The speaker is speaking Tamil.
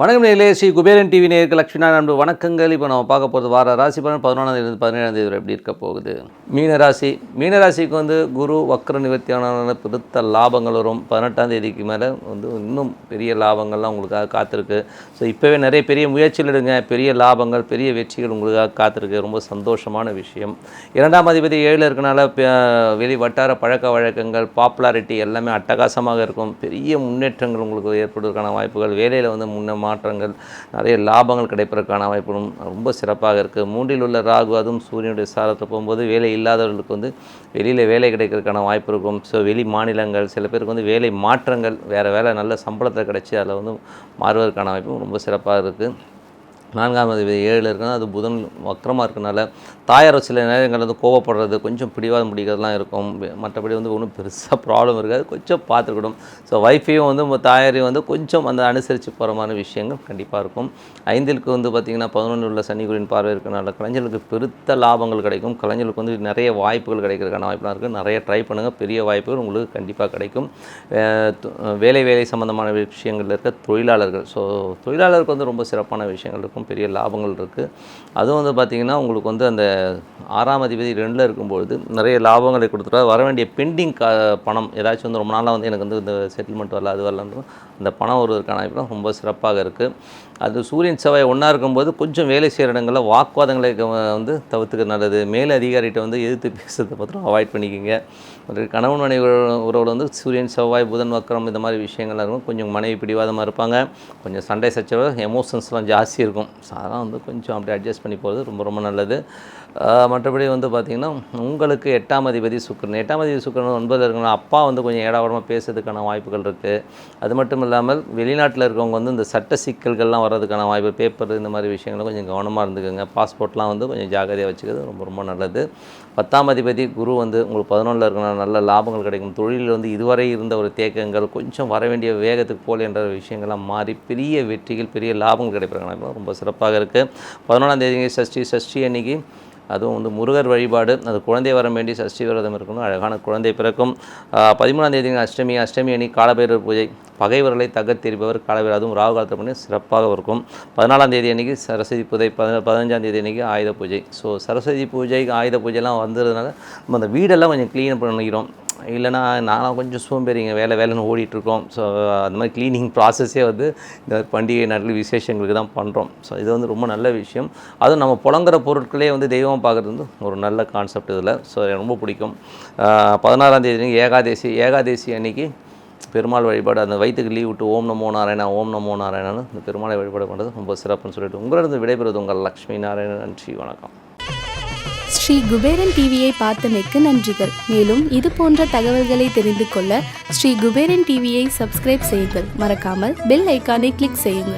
வணக்கம் நேயர்களே, ஸ்ரீ குபேரன் டிவி நேயர்களுக்கு லட்சுமி நண்பு வணக்கங்கள். இப்போ நம்ம பார்க்க போகிறது வார ராசி பலன் 11ஆம் 17ஆம் வரை எப்படி இருக்க போகுது. மீனராசிக்கு வந்து குரு வக்ர நிவர்த்தியான பெருத்த லாபங்கள் வரும். 18ஆம் தேதிக்கு மேலே வந்து இன்னும் பெரிய லாபங்கள்லாம் உங்களுக்காக காத்திருக்கு. ஸோ இப்போவே நிறைய பெரிய முயற்சிகள் எடுங்க, பெரிய லாபங்கள் பெரிய வெற்றிகள் உங்களுக்காக காத்திருக்கு. ரொம்ப சந்தோஷமான விஷயம். 2ஆம் அதிபதி 7 இருக்கனால வெளி வட்டார பழக்க வழக்கங்கள் பாப்புலாரிட்டி எல்லாமே அட்டகாசமாக இருக்கும். பெரிய முன்னேற்றங்கள் உங்களுக்கு ஏற்படுவதற்கான வாய்ப்புகள், வேலையில் வந்து மாற்றங்கள், நிறைய லாபங்கள் கிடைப்பதற்கான வாய்ப்புகளும் ரொம்ப சிறப்பாக இருக்குது. 3இல் உள்ள ராகு அதுவும் சூரியனுடைய சாரத்தை போகும்போது வேலை இல்லாதவர்களுக்கு வந்து வெளியில் வேலை கிடைக்கிறதுக்கான வாய்ப்பு இருக்கும். ஸோ வெளி மாநிலங்கள், சில பேருக்கு வந்து வேலை மாற்றங்கள், வேறு வேலை நல்ல சம்பளத்தை கிடைச்சி அதில் வந்து மாறுவதற்கான வாய்ப்பும் ரொம்ப சிறப்பாக இருக்குது. 4ஆம் அதிபதி 7 இருக்குன்னா அது புதன் வக்கரமாக இருக்கனால தாயார் சில நேரங்கள் வந்து கோவப்படுறது, கொஞ்சம் பிடிவாதம் பிடிக்கிறதுலாம் இருக்கும். மற்றபடி வந்து ஒன்றும் பெருசாக ப்ராப்ளம் இருக்காது, கொஞ்சம் பார்த்துக்கணும். ஸோ வைஃபையும் வந்து தாயாரையும் வந்து கொஞ்சம் அந்த அனுசரித்து போகிற மாதிரி விஷயங்கள் கண்டிப்பாக இருக்கும். 5க்கு வந்து பார்த்திங்கன்னா 11 உள்ள சனி குருவின் பார்வை இருக்கனால கலைஞர்களுக்கு பெருத்த லாபங்கள் கிடைக்கும். கலைஞர்களுக்கு வந்து நிறைய வாய்ப்புகள் கிடைக்கிறதுக்கான வாய்ப்புலாம் இருக்குது. நிறைய ட்ரை பண்ணுங்கள், பெரிய வாய்ப்புகள் உங்களுக்கு கண்டிப்பாக கிடைக்கும். வேலை சம்மந்தமான விஷயங்கள் இருக்க தொழிலாளர்கள், ஸோ தொழிலாளருக்கு வந்து ரொம்ப சிறப்பான விஷயங்கள் இருக்கும், பெரிய லாபங்கள் இருக்குது. அதுவும் வந்து பார்த்திங்கன்னா உங்களுக்கு வந்து அந்த 6ஆம் அதிபதி 2ல் இருக்கும்பொழுது நிறைய லாபங்களை கொடுத்துட்டா வர வேண்டிய பெண்டிங் பணம் ஏதாச்சும் வந்து ரொம்ப நாளாக வந்து எனக்கு வந்து இந்த செட்டில்மெண்ட் வரல அது வரலன்னு அந்த பணம் வருவதற்கான வாய்ப்புலாம் ரொம்ப சிறப்பாக இருக்குது. அது சூரியன் செவ்வாய் ஒன்றா இருக்கும்போது கொஞ்சம் வேலை செய்கிற இடங்களில் வாக்குவாதங்களை வந்து தவிர்த்துக்க நல்லது. மேல் அதிகாரிகிட்ட வந்து எதிர்த்து பேசுறதை மட்டும் அவாய்ட் பண்ணிக்கிங்க. ஒரு கணவன் மனைவி உறவில் வந்து சூரியன் செவ்வாய் புதன் வக்கரம் இந்த மாதிரி விஷயங்கள்லாம் இருக்கும். கொஞ்சம் மனைவி பிடிவாதமாக இருப்பாங்க, கொஞ்சம் சண்டை சச்சரவு, எமோஷன்ஸ்லாம் ஜாஸ்தி இருக்கும். ஸோ அதெல்லாம் வந்து கொஞ்சம் அப்படி அட்ஜஸ்ட் பண்ணி போகிறது ரொம்ப ரொம்ப நல்லது. மற்றபடி வந்து பார்த்திங்கன்னா உங்களுக்கு 8ஆம் அதிபதி சுக்கிரன் 9ல் இருக்கணும். அப்பா வந்து கொஞ்சம் ஏடாவடமாக பேசுறதுக்கான வாய்ப்புகள் இருக்குது. அது மட்டும் இல்லாமல் வெளிநாட்டில் இருக்கவங்க வந்து இந்த சட்ட சிக்கல்கள்லாம் வர்றதுக்கான வாய்ப்பு, பேப்பர் இந்த மாதிரி விஷயங்களும் கொஞ்சம் கவனமாக இருந்துக்கோங்க. பாஸ்போர்ட்லாம் வந்து கொஞ்சம் ஜாகிரதையாக வச்சுக்கிறது ரொம்ப ரொம்ப நல்லது. 10ஆம் அதிபதி குரு வந்து உங்களுக்கு 11ல் இருக்கணும். நல்ல லாபங்கள் கிடைக்கும். தொழிலில் வந்து இதுவரை இருந்த ஒரு தேக்கங்கள் கொஞ்சம் வர வேண்டிய வேகத்துக்கு போல் என்ற விஷயங்கள்லாம் மாறி பெரிய வெற்றிகள் பெரிய லாபங்கள் கிடைப்பதற்கான ரொம்ப சிறப்பாக இருக்குது. 11ஆம் தேதி சஷ்டி அன்னைக்கு அதுவும் வந்து முருகர் வழிபாடு, அது குழந்தை வர வேண்டி சஷ்டி விரதம் இருக்கணும், அழகான குழந்தை பிறக்கும். 13ஆம் தேதி அஷ்டமி அணி காலபைரவர் பூஜை, பகைவர்களை தகர்த்தெறிபவர் காலபைரவர், அதுவும் ராகு காலத்தில் பண்ணி சிறப்பாக இருக்கும். 14ஆம் தேதி அன்றைக்கி சரஸ்வதி பூஜை, 15ஆம் தேதி அன்றைக்கி ஆயுத பூஜை. ஸோ சரஸ்வதி பூஜை ஆயுத பூஜைலாம் வந்ததுனால நம்ம அந்த வீடெல்லாம் கொஞ்சம் க்ளீன் பண்ணிக்கிறோம். இல்லைனா நானும் கொஞ்சம் சோம்பேறிங்க, வேலைன்னு ஓடிட்டுருக்கோம். ஸோ அந்த மாதிரி க்ளீனிங் ப்ராசஸே வந்து இந்த பண்டிகை நாட்கள் விசேஷங்களுக்கு தான் பண்ணுறோம். ஸோ இது வந்து ரொம்ப நல்ல விஷயம். அதுவும் நம்ம புழங்குற பொருட்களே வந்து தெய்வம் பார்க்குறது வந்து ஒரு நல்ல கான்செப்ட் இதில். ஸோ எனக்கு ரொம்ப பிடிக்கும். 16ஆம் தேதி ஏகாதேசி அன்றைக்கி பெருமாள் வழிபாடு, அந்த வயிற்றுக்கு லீவ் விட்டு ஓம் நமோ நாராயணான்னு இந்த பெருமாளை வழிபாடு பண்ணுறது ரொம்ப சிறப்புன்னு சொல்லிட்டு உங்களிடம் விடைபெறுவது உங்கள் லக்ஷ்மி நாராயணன். நன்றி, வணக்கம். ஸ்ரீ குபேரன் டிவியை பார்த்தமைக்கு நன்றிகள். மேலும் இது போன்ற தகவல்களை தெரிந்து கொள்ள ஸ்ரீ குபேரன் டிவியை சப்ஸ்கிரைப் செய்யுங்கள். மறக்காமல் பெல் ஐக்கானை கிளிக் செய்யுங்கள்.